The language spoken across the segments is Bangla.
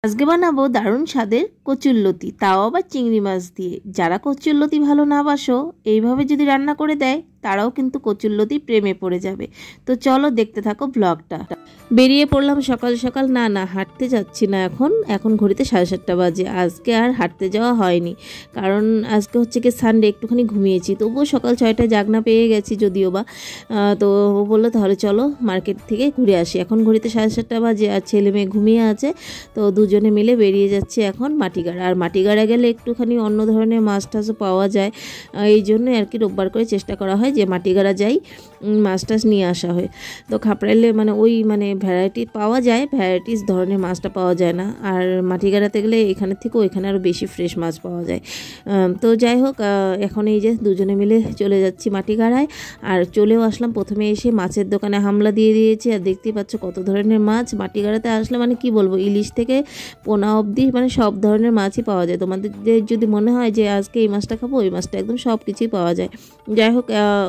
আজকে বানাবো দারুণ স্বাদের কচুরলতি, তাও আবার চিংড়ি মাছ দিয়ে। যারা কচুরলতি ভালো না বাসো, এইভাবে যদি রান্না করে দেয় তারাও কিন্তু কচুরলতি প্রেমে পড়ে যাবে। তো চলো দেখতে থাকো ব্লগটা। বেরিয়ে পড়লাম সকাল সকাল। না হাঁটতে যাচ্ছি না, এখন ঘড়িতে 7:30 বাজে। আজকে আর হাঁটতে যাওয়া হয়নি, কারণ আজকে হচ্ছে কি সানডে, একটুখানি ঘুমিয়েছি। তবুও সকাল 6টায় জাগনা পেয়ে গেছি যদিও বা। তো ও বললো তাহলে চলো মার্কেট থেকে ঘুরে আসি। এখন ঘড়িতে 7:30 বাজে আর ছেলে মেয়ে ঘুমিয়ে আছে। তো দুজনে মিলে বেরিয়ে যাচ্ছে এখন মাটিগাড়া। আর মাটিগাড়া গেলে একটুখানি অন্য ধরনের মাছ টাছও পাওয়া যায়, এই জন্য আর কি রোববার করে চেষ্টা করা হয় যে মাটিগাড়া যাই, মাছ টাছ নিয়ে আসা হয়। তো খাপড়াইলে মানে ভ্যারাইটি পাওয়া যায়, ভ্যারাইটিস ধরনের মাছটা পাওয়া যায় না। আর মাটিগাড়াতে গেলে এখানের থেকে ওইখানে আরও বেশি ফ্রেশ মাছ পাওয়া যায়। তো যাই হোক, এখন এই যে দুজনে মিলে চলে যাচ্ছি মাটিগাড়ায়। আর চলেও আসলাম। প্রথমে এসে মাছের দোকানে হামলা দিয়ে দিয়েছি। আর দেখতেই পাচ্ছ কত ধরনের মাছ। মাটিগাড়াতে আসলে মানে কি বলবো, ইলিশ থেকে পোনা অবধি মানে সব ধরনের মাছই পাওয়া যায়। তোমাদের যদি মনে হয় যে আজকে এই মাছটা খাবো, ওই মাছটা একদম সব কিছুই পাওয়া যায়। যাই হোক,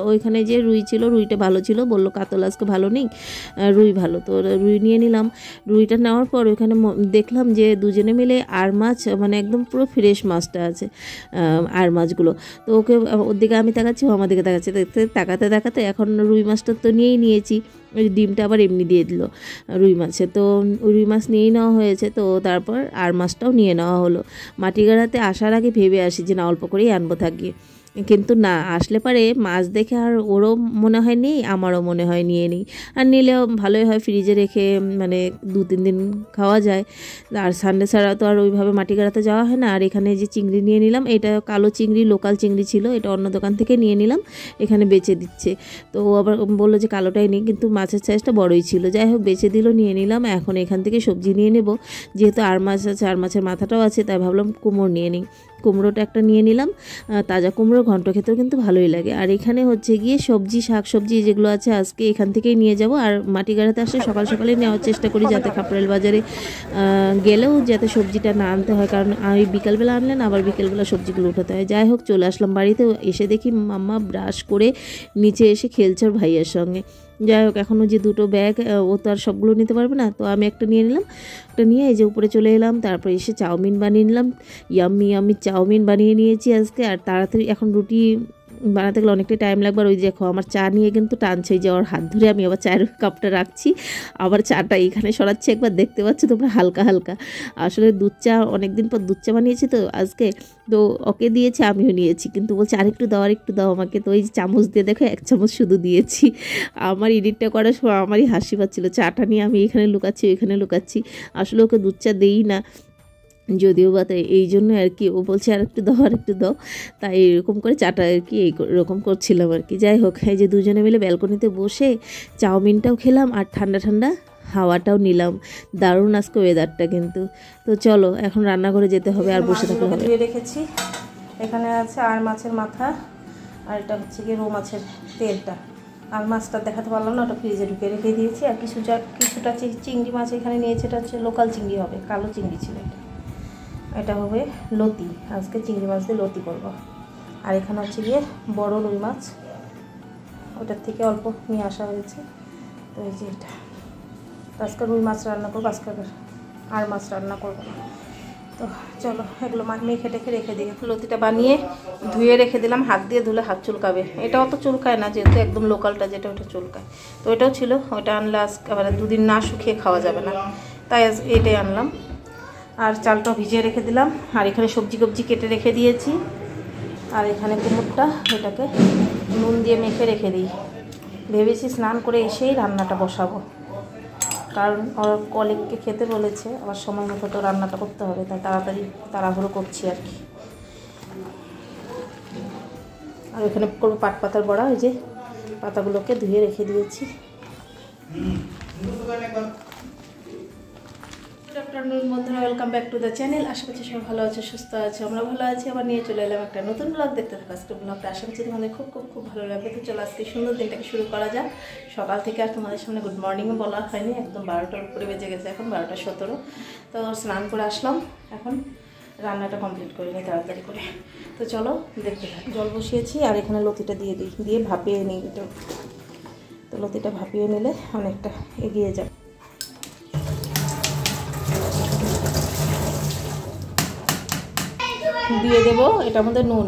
ওইখানে যে রুই ছিল, রুইটা ভালো ছিল। বললো কাতল আজকে ভালো নেই, রুই ভালো। তো রুই নিয়ে নিলাম। রুইটা নেওয়ার পর ওইখানে দেখলাম যে দুজনে মিলে আর মাছ, মানে একদম পুরো ফ্রেশ মাছটা আছে, আর মাছগুলো। তো ওর দিকে আমি তাকাচ্ছি, ও আমার দিকে তাকাচ্ছে। তাকাতে তাকাতে এখন রুই মাছটা তো নিয়েই নিয়েছি। ওই ডিমটা আবার এমনি দিয়ে দিল রুই মাছে। তো রুই মাছ নিয়েই নেওয়া হয়েছে। তো তারপর আর মাছটাও নিয়ে নেওয়া হলো। মাটিগাড়াতে আসার আগে ভেবে আসি যে না, অল্প করেই আনবো থাকিয়ে, কিন্তু না, আসলে পারে মাছ দেখে আর ওরও মনে হয় নেই, আমারও মনে হয় নিয়ে নিই। আর নিলেও ভালোই হয়, ফ্রিজে রেখে মানে 2-3 দিন খাওয়া যায়। আর সানডে ছাড়া তো আর ওইভাবে মাটিগাড়াতে যাওয়া হয় না। আর এখানে যে চিংড়ি নিয়ে নিলাম, এটা কালো চিংড়ি, লোকাল চিংড়ি ছিল। এটা অন্য দোকান থেকে নিয়ে নিলাম, এখানে বেচে দিচ্ছে। তো ও আবার বললো যে কালোটাই নেই, কিন্তু মাছের সাইজটা বড়ই ছিল। যাই হোক, বেচে দিল, নিয়ে নিলাম। এখন এখান থেকে সবজি নিয়ে নেব, যেহেতু আর মাছ আছে, আর মাছের মাথাটাও আছে, তাই ভাবলাম কুমড়ো নিয়ে নিই। কুমড়োটা একটা নিয়ে নিলাম। তাজা কুমড়ো ঘন্ট খেতেও কিন্তু ভালোই লাগে। আর এখানে হচ্ছে গিয়ে সবজি, শাক সবজি যেগুলো আছে আজকে এখান থেকেই নিয়ে যাব। আর মাটিগাড়াতে আসলে সকাল সকালে নেওয়ার চেষ্টা করি, যাতে খাপড়াইল বাজারে গেলেও যাতে সবজিটা না আনতে হয়, কারণ আমি বিকালবেলা আনলেন আবার বিকেলবেলা সবজিগুলো উঠাতে হয়। যাই হোক, চলে আসলাম বাড়িতে। এসে দেখি মাম্মা ব্রাশ করে নিচে এসে খেলছে ওর ভাইয়ের সঙ্গে। যাই হোক, এখনও যে 2টো ব্যাগ, ও তো আর সবগুলো নিতে পারবে না, তো আমি একটা নিয়ে নিলাম। একটা নিয়ে এই যে উপরে চলে এলাম। তারপর এসে চাউমিন বানিয়ে নিলাম। ইয়াম্মি চাউমিন বানিয়ে নিয়েছি আজকে। আর তাড়াতাড়ি এখন রুটি বানাতে গেলে অনেকটাই টাইম লাগবে। আর ওই দেখো আমার চা নিয়ে কিন্তু টানছে, যে ওর হাত ধরে আমি আবার চায়ের কাপটা রাখছি, আবার চাটা এখানে সরাচ্ছি। একবার দেখতে পাচ্ছ তোমরা, হালকা হালকা। আসলে দুধ চা, অনেকদিন পর দুধ চা বানিয়েছি তো আজকে, তো ওকে দিয়েছি, আমিও নিয়েছি, কিন্তু বলছে আরেকটু দাও আমাকে। তো ওই চামচ দিয়ে দেখো 1 চামচ শুধু দিয়েছি। আমার এডিটটা করার সময় আমারই হাসি পাচ্ছিলো। চাটা নিয়ে আমি এখানে লুকাচ্ছি, ওইখানে লুকাচ্ছি। আসলে ওকে দুধ চা দেই না যদিও বা, তাই এই জন্য আর কি ও বলছে আরেকটু দাও। তাই এরকম করে চাটা আর কি এরকম করছিলাম আর কি। যাই হোক, এই যে দুজনে মিলে ব্যালকনিতে বসে চাউমিনটাও খেলাম আর ঠান্ডা ঠান্ডা হাওয়াটাও নিলাম। দারুণ আজকে ওয়েদারটা কিন্তু। তো চলো এখন রান্নাঘরে যেতে হবে, আর বসে থাকলে হবে। ধুয়ে রেখেছি। এখানে আছে আর মাছের মাথা, আর এটা হচ্ছে গিয়ে রৌ মাছের তেলটা। আর মাছটা দেখাতে পারলাম না, ওটা ফ্রিজে ঢুকে রেখে দিয়েছি। আর কিছুটা চিংড়ি মাছ এখানে নিয়েছে, এটা হচ্ছে লোকাল চিংড়ি হবে, কালো চিংড়ি ছিল এটা হবে লতি। আজকে চিংড়ি মাছ দিয়ে লতি করবো। আর এখানে হচ্ছে গিয়ে বড় রুই মাছ, ওটার থেকে অল্প নিয়ে আসা হয়েছে। তো এই যে এটা আজকে রুই মাছ রান্না করবো, আজকে আর মাছ রান্না করবো না। তো চলো এগুলো মেখে টেখে রেখে দিই। লতিটা বানিয়ে ধুয়ে রেখে দিলাম। হাত দিয়ে ধুলে হাত চুলকাবে। এটা অত চুলকায় না, যেহেতু একদম লোকালটা যেটা, ওটা চুলকায়। তো এটাও ছিল, ওটা আনলে আজকে আবার 2 দিন না শুকিয়ে খাওয়া যাবে না, তাই এটাই আনলাম। আর চালটাও ভিজিয়ে রেখে দিলাম। আর এখানে সবজি কেটে রেখে দিয়েছি। আর এখানে কুমড়োটা, এটাকে নুন দিয়ে মেখে রেখে দিই। ভেবেছি স্নান করে এসেই রান্নাটা বসাবো, কারণ ওর কলিগকে খেতে বলেছে, আবার সময় মতো তো রান্নাটা করতে হবে, তাই তাড়াহুড়ো করছি আর কি। আর এখানে করবো পাট পাতার বড়া। ওই যে পাতাগুলোকে ধুয়ে রেখে দিয়েছি। গুড আফটারনুন বন্ধুরা, welcome back to the channel. আশা করছি সবাই ভালো আছে, সুস্থ আছে, আমরা ভালো আছি। আবার নিয়ে চলে এলাম একটা নতুন ব্লগ। দেখতে থাকো আজকে ব্লগটা, আশা করছি তোমাদের খুব ভালো লাগবে। তো চলো আজকে সুন্দর দিনটাকে শুরু করা যাক। সকাল থেকে আর তোমাদের সামনে গুড মর্নিংও বলা হয়নি, একদম 12টার উপরে বেজে গেছে, এখন 12:17। তো স্নান করে আসলাম, এখন রান্নাটা কমপ্লিট করে নিই তাড়াতাড়ি করে। তো চলো দেখতে থাকো। জল বসিয়েছি আর এখানে লতিটা দিয়ে ভাপিয়ে নিই এটা। তো লতিটা ভাপিয়ে নিলে অনেকটা এগিয়ে যাবে। দিয়ে দেব এটার মধ্যে নুন।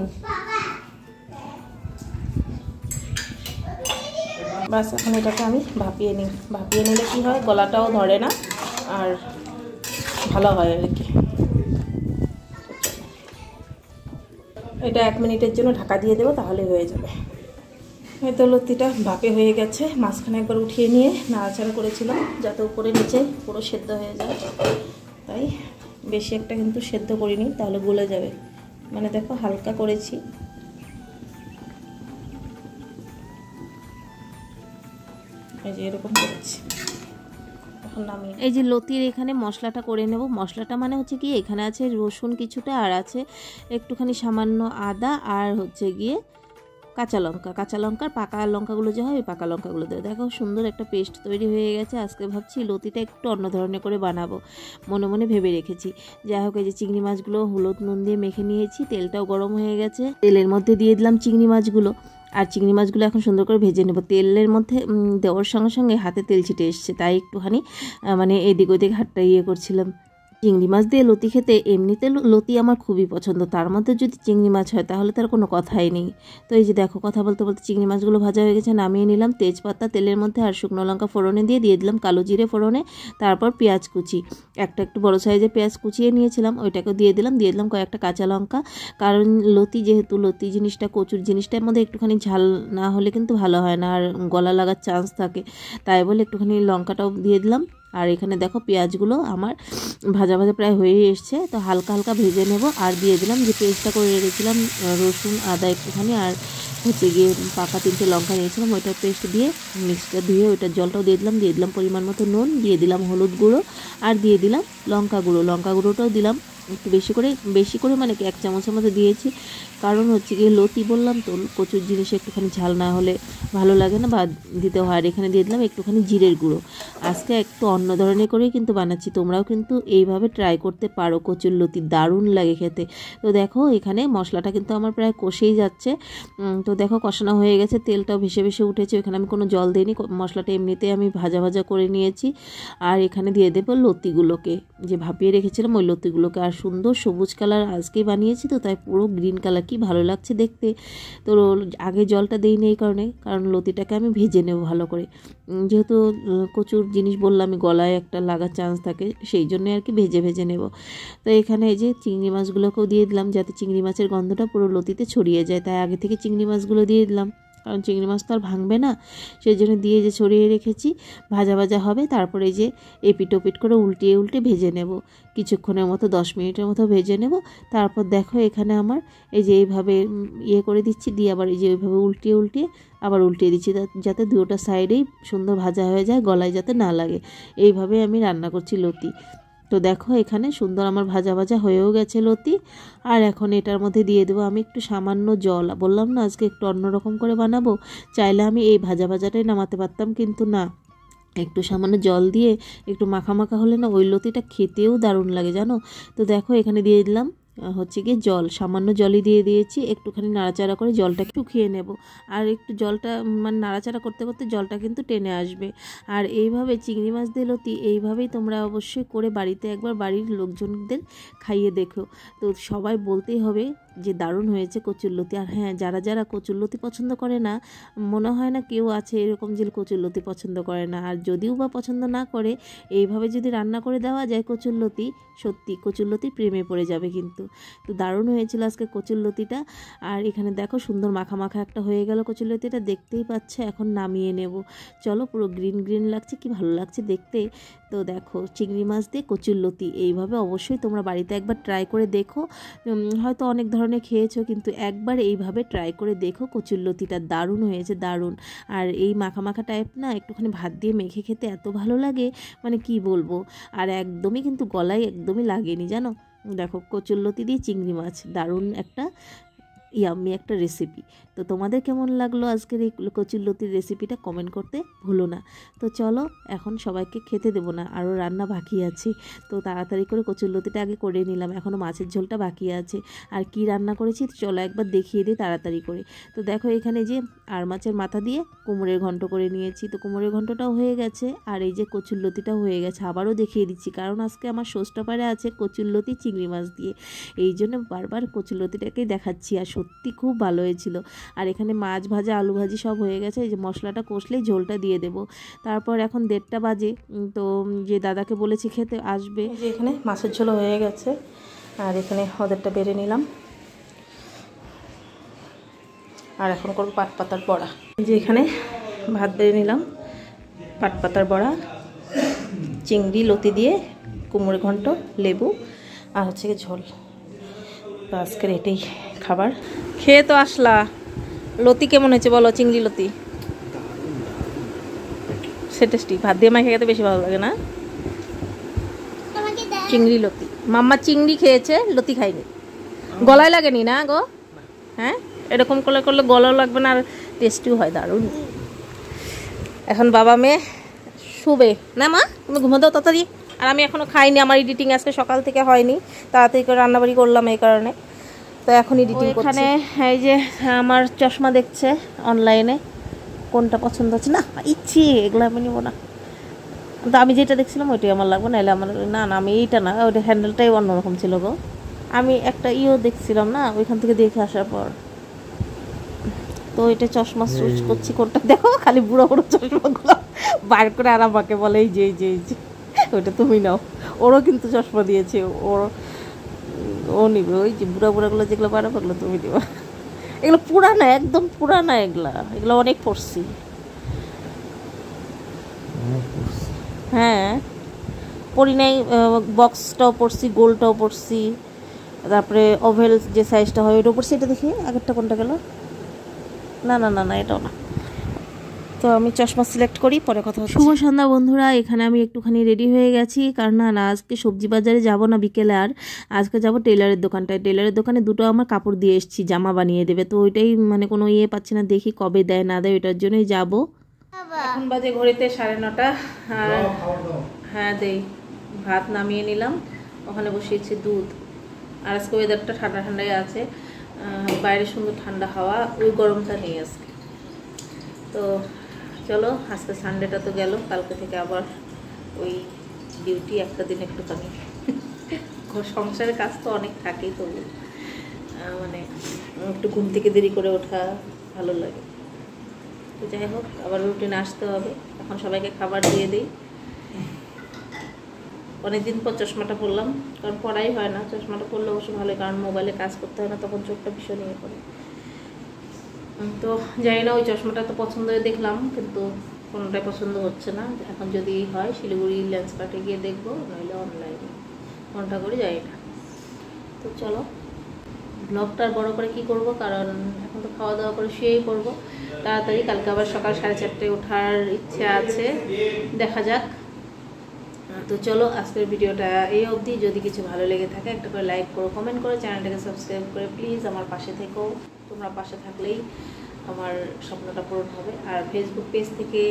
বাস এখন এটাকে আমি ভাপিয়ে নিই। ভাপিয়ে নিলে কি হয়, গলাটাও ধরে না আর ভালো হয় আর কি। এটা 1 মিনিটের জন্য ঢাকা দিয়ে দেবো, তাহলে হয়ে যাবে। এই তো লতিটা ভাপে হয়ে গেছে। মাঝখানে একবার উঠিয়ে নিয়ে নাড়াচাড়া করেছিলাম যাতে উপরে নিচে পুরো সেদ্ধ হয়ে যায়, তাই বেশি একটা কিন্তু সেদ্ধ করিনি, তাহলে গলে যাবে। মানে দেখো হালকা করেছি। এই যে এরকম করেছি। এই যে লতির এখানে মশলাটা করে নেব। মশলাটা মানে হচ্ছে কি, এখানে আছে রসুন কিছুটা, আর আছে একটুখানি সামান্য আদা, আর হচ্ছে গিয়ে কাঁচা লঙ্কা। কাঁচা লঙ্কার পাকা লঙ্কাগুলো যে হয়, ওই পাকা লঙ্কাগুলো দেবে। দেখো সুন্দর একটা পেস্ট তৈরি হয়ে গেছে। আজকে ভাবছি লতিটা একটু অন্য ধরনের করে বানাবো, মনে মনে ভেবে রেখেছি। যাই হোক, এই যে চিংড়ি মাছগুলো হলুদ নুন দিয়ে মেখে নিয়েছি। তেলটাও গরম হয়ে গেছে, তেলের মধ্যে দিয়ে দিলাম চিংড়ি মাছগুলো। আর চিংড়ি মাছগুলো এখন সুন্দর করে ভেজে নেব। তেলের মধ্যে দেওয়ার সঙ্গে সঙ্গে হাতে তেল ছিটে এসছে, তাই একটুখানি মানে এদিক ওদিক হাতটা করছিলাম। চিংড়ি মাছ দিয়ে লতি খেতে এমনিতে লতি আমার খুবই পছন্দ, তার মধ্যে যদি চিংড়ি মাছ হয় তাহলে তার কোনো কথাই নেই। তো এই যে দেখো, কথা বলতে বলতে চিংড়ি মাছগুলো ভাজা হয়ে গেছে, নামিয়ে নিলাম। তেজপাতা তেলের মধ্যে আর শুকনো লঙ্কা ফোড়নে দিয়ে দিলাম কালো জিরে ফোড়নে। তারপর পেঁয়াজ কুচি, একটু বড় সাইজের পেঁয়াজ কুচিয়ে নিয়েছিলাম, ওইটাকে দিয়ে দিলাম কয়েকটা কাঁচা লঙ্কা। কারণ লতি যেহেতু, লতি জিনিসটা কচুর জিনিসটার মধ্যে একটুখানি ঝাল না হলে কিন্তু ভালো হয় না, আর গলা লাগার চান্স থাকে, তাই বলে একটুখানি লঙ্কাটাও দিয়ে দিলাম। আর এখানে দেখো পেঁয়াজগুলো আমার ভাজা ভাজা প্রায় হয়ে এসছে, তো হালকা হালকা ভেজে নেব। আর দিয়ে দিলাম যে পেস্টটা করে রেখেছিলাম, রসুন আদা একটুখানি, আর হচ্ছে গিয়ে পাকা 3টে লঙ্কা নিয়েছিলাম, ওইটার পেস্ট দিয়ে মিক্সটা ধুয়ে ওইটার জলটাও দিয়ে দিলাম পরিমাণ মতো নুন, দিয়ে দিলাম হলুদ গুঁড়ো, আর দিয়ে দিলাম লঙ্কা গুঁড়োটাও দিলাম একটু বেশি করে মানে কি 1 চামচের মতো দিয়েছি। কারণ হচ্ছে গিয়ে লতি বললাম তো, কচুর জিনিসে একটুখানি ঝাল না হলে ভালো লাগে না, বা দিতে হয়। আর এখানে দিয়ে দিলাম একটুখানি জিরের গুঁড়ো। আজকে একটু অন্য ধরনের করেই কিন্তু বানাচ্ছি, তোমরাও কিন্তু এইভাবে ট্রাই করতে পারো। কচুর লতি দারুণ লাগে খেতে। তো দেখো এখানে মশলাটা কিন্তু আমার প্রায় কষেই যাচ্ছে। তো দেখো কষানো হয়ে গেছে, তেলটাও ভেসে ভেসে উঠেছে। এখানে আমি কোনো জল দিইনি, মশলাটা এমনিতেই আমি ভাজা ভাজা করে নিয়েছি। আর এখানে দিয়ে দেবো লতিগুলোকে, যে ভাপিয়ে রেখেছিলাম ওই লতিগুলোকে। আর সুন্দর সবুজ কালার আজকেই বানিয়েছি তো, তাই পুরো গ্রিন কালার, কি ভালো লাগছে দেখতে। তো আগে জলটা দিইনি এই কারণে, কারণ লতিটাকে আমি ভেজে নেব ভালো করে, যেহেতু কচুর জিনিস বললাম আমি, গলায় একটা লাগার চান্স থাকে, সেই জন্যে আর কি ভেজে নেব। তো এখানে এই যে চিংড়ি মাছগুলোকেও দিয়ে দিলাম, যাতে চিংড়ি মাছের গন্ধটা পুরো লতিতে ছড়িয়ে যায়, তাই আগে থেকে চিংড়ি মাছগুলো দিয়ে দিলাম, কারণ চিংড়ি মাছ তো আর ভাঙবে না, সেই জন্য দিয়ে যে ছড়িয়ে রেখেছি। ভাজা ভাজা হবে, তারপরে যে এপিট ওপিট করে উল্টিয়ে ভেজে নেব কিছুক্ষণের মতো, 10 মিনিটের মতো ভেজে নেব। তারপর দেখো এখানে আমার এই যে এইভাবে করে দিচ্ছি, দিয়ে আবার এই যে ওইভাবে উল্টিয়ে আবার উল্টিয়ে দিচ্ছি, যাতে দুটো সাইডেই সুন্দর ভাজা হয়ে যায়, গলায় যাতে না লাগে। এইভাবে আমি রান্না করছি লতি। তো দেখো এখানে সুন্দর আমার ভাজা ভাজা হয়েও গেছে লতি। আর এখন এটার মধ্যে দিয়ে দেবো আমি একটু সামান্য জল। বললাম না আজকে একটু অন্যরকম করে বানাবো, চাইলে আমি এই ভাজাটাই নামাতে পারতাম, কিন্তু না, একটু সামান্য জল দিয়ে একটু মাখা হলে না ওই লতিটা খেতেও দারুণ লাগে জানো। তো দেখো এখানে দিয়ে দিলাম হচ্ছে গিয়ে জল, সামান্য জলই দিয়ে দিয়েছি। একটুখানি নাড়াচাড়া করে জলটা শুকিয়ে নেব, আর একটু জলটা মানে নাড়াচাড়া করতে করতে জলটা কিন্তু টেনে আসবে। আর এইভাবে চিংড়ি মাছ দিয়ে লতি এইভাবেই তোমরা অবশ্যই করে বাড়িতে একবার বাড়ির লোকজনদের খাইয়ে দেখো। তো সবাই বলতেই হবে যে দারুণ হয়েছে কচুরলতি। আর হ্যাঁ, যারা কচুরলতি পছন্দ করে না, মনে হয় না কেউ আছে এরকম যে কচুরলতি পছন্দ করে না। আর যদিও বা পছন্দ না করে, এইভাবে যদি রান্না করে দেওয়া যায় কচুরলতি, সত্যি কচুরলতি প্রেমে পড়ে যাবে কিন্তু। তো দারুণ হয়েছিল আজকে কচুরলতিটা। আর এখানে দেখো সুন্দর মাখা একটা হয়ে গেল কচুরলতিটা, দেখতেই পাচ্ছে। এখন নামিয়ে নেব, চলো। পুরো গ্রিন লাগছে, কি ভালো লাগছে দেখতে। তো দেখো চিংড়ি মাছ দিয়ে কচুরলতি এইভাবে অবশ্যই তোমরা বাড়িতে একবার ট্রাই করে দেখো। হয়তো অনেক ধরনের খেয়েছো, কিন্তু একবার এইভাবে ট্রাই করে দেখো। কচুরলতিটা দারুণ হয়েছে, দারুণ। আর এই মাখা টাইপ না, একটুখানি ভাত দিয়ে মেখে খেতে এত ভালো লাগে, মানে কি বলবো। আর একদমই কিন্তু গলায় একদমই লাগেনি জানো। দেখো কচুরলতি দিয়ে চিংড়ি মাছ, দারুণ একটা ইয়াম্মি একটা রেসিপি। তো তোমাদের কেমন লাগলো আজকের এই কচুরলতির রেসিপিটা কমেন্ট করতে ভুলো না। তো চলো এখন সবাইকে খেতে দেবো না, আরও রান্না বাকি আছে। তো তাড়াতাড়ি করে কচুরলতিটা আগে করে নিলাম, এখনও মাছের ঝোলটা বাকি আছে। আর কি রান্না করেছি চলো একবার দেখিয়ে দিই তাড়াতাড়ি করে। তো দেখো এখানে যে আর মাছের মাথা দিয়ে কুমড়োর ঘন্ট করে নিয়েছি, তো কুমড়োর ঘন্টটাও হয়ে গেছে। আর এই যে কচুরলতিটাও হয়ে গেছে, আবারও দেখিয়ে দিচ্ছি কারণ আজকে আমার ষষ্ঠ পারে আছে কচুরলতি চিংড়ি মাছ দিয়ে, এই জন্য বারবার কচুরলতিটাকেই দেখাচ্ছি। আর সত্যি খুব ভালো হয়েছিল। আর এখানে মাছ ভাজা আলু ভাজি সব হয়ে গেছে, এই যে মশলাটা কষলেই ঝোলটা দিয়ে দেবো। তারপর এখন 1:30 বাজে, তো যে দাদাকে বলেছি খেতে আসবে। যে এখানে মাছের ঝোল হয়ে গেছে, আর এখানে ওদেরটা বেড়ে নিলাম। আর এখন করবো পাট পাতার বড়া। যে এখানে ভাত বেড়ে নিলাম, পাট পাতার বড়া, চিংড়ি লতি দিয়ে কুমড়ো ঘন্ট, লেবু আর হচ্ছে ঝোল। তো আজকের এটাই খাবার। খেয়ে তো আসলা, লতি কেমন হয়েছে বলো? চিংড়ি লতি সে টেস্টি, ভাত দিয়ে মাখে খেতে বেশি ভালো লাগে না? চিংড়ি লতি, মাম্মা চিংড়ি খেয়েছে, লতি খাইনি। গলায় লাগেনি না গো? হ্যাঁ, এরকম করলে করলে গলাও লাগবে না, আর টেস্টিও হয় দারুণ। এখন বাবা মেয়ে শুবে না, মা তুমি ঘুমো দাও তাড়াতাড়ি। আর আমি এখনও খাইনি, আমার এডিটিং আজকে সকাল থেকে হয়নি, তাড়াতাড়ি করে রান্নাবাড়ি করলাম এই কারণে। তো এখন এডিটিং এখানে এই যে আমার চশমা দেখছে অনলাইনে, কোনটা পছন্দ হচ্ছে না ইচ্ছে এগুলো আমি নিব না। তো আমি যেটা দেখছিলাম ওইটাই আমার লাগবে, নাহলে আমার না না আমি এইটা না, ওইটা হ্যান্ডেলটাই অন্যরকম ছিল গো। আমি একটা দেখছিলাম না ওইখান থেকে দেখে আসার পর, তো এটা চশমা চুজ করছি কোনটা। দেখো খালি বুড়ো বুড়ো চশমাগুলো বার করে আর আমাকে বলে এই যে এই যে এই যে ওইটা তুমি নাও। ওরও কিন্তু চশমা দিয়েছে, ও নিবে ওই যে বুড়া বুড়াগুলো যেগুলো বার ওগুলো তুমি দিবা। এগুলো পুরানা, একদম পুরানা, এগুলো অনেক পড়ছি। হ্যাঁ পড়ি নাই, বক্সটাও পড়ছি, গোলটাও পড়ছি, তারপরে ওভেল যে সাইজটা হয় ওইটাও পড়ছি। এটা দেখি আগেরটা কোনটা গেল, না না না না এটাও না। তো আমি চশমা সিলেক্ট করি, পরে কথা হচ্ছে। শুভ সন্ধ্যা বন্ধুরা, এখানে আমি একটুখানি রেডি হয়ে গেছি, কারণ না আজকে সবজি বাজারে যাব না বিকেলে, আর আজকে যাব টেলারের দোকানটায়। টেলারের দোকানে দুটো আমার কাপড় দিয়ে এসেছি, জামা বানিয়ে দেবে। তো ওইটাই মানে কোনো পাচ্ছি না, দেখি কবে দেয় না দেয়, ওইটার জন্যই যাব। এখন বাজে ঘড়িতে 9:30। আর হ্যাঁ দেই, ভাত নামিয়ে নিলাম, ওখানে বসিয়েছি দুধ। আর আজকে ওয়েদারটা ঠান্ডা ঠান্ডাই আছে, বাইরে সুন্দর ঠান্ডা হাওয়া, ওই গরমটা নেই আজকে। তো চলো আজকে সানডেটা তো গেল, কালকে থেকে আবার ওই ডিউটি, একটা দিন একটুখানি সংসারের কাজ তো অনেক থাকেই, তবু মানে একটু ঘুম থেকে দেরি করে ওঠা ভালো লাগে। তো যাই হোক, আবার রুটিনে আসতে হবে। এখন সবাইকে খাবার দিয়ে দিই। অনেকদিন পর চশমাটা পরলাম, কারণ পড়াই হয় না, চশমাটা পরলে অবশ্য ভালো, কারণ মোবাইলে কাজ করতে হয় না, তখন চোখটা ভীষণ ইয়ে করে। তো জানি না, ওই চশমাটা তো পছন্দ হয়ে দেখলাম, কিন্তু কোনোটাই পছন্দ হচ্ছে না। এখন যদি হয় শিলিগুড়ি লেন্স কার্টে গিয়ে দেখবো, নইলে অনলাইনে, কোনটা করে যাই না। তো চলো ব্লগটা বড় করে কি করব, কারণ এখন তো খাওয়া দাওয়া করে শুয়েই পড়বো তাড়াতাড়ি। কালকে আবার সকাল 4:30টায় ওঠার ইচ্ছা আছে, দেখা যাক। তো চলো আজকের ভিডিওটা এই অবধি। যদি কিছু ভালো লেগে থাকে একটা করে লাইক করো, কমেন্ট করো, চ্যানেলটাকে সাবস্ক্রাইব করে প্লিজ আমার পাশে থেকো। তোমরা পাশে থাকলেই আমার স্বপ্নটা পূরণ হবে। আর ফেসবুক পেজ থেকে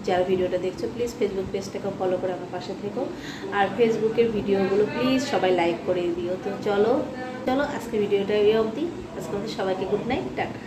যারা ভিডিওটা দেখছো প্লিজ ফেসবুক পেজটাকে ফলো করে আমার পাশে থেকো। আর ফেসবুকের ভিডিওগুলো প্লিজ সবাই লাইক করে দিও। তো চলো চলো আজকের ভিডিওটা এই অবধি। আজকে সবাইকে গুড নাইট, টাটা।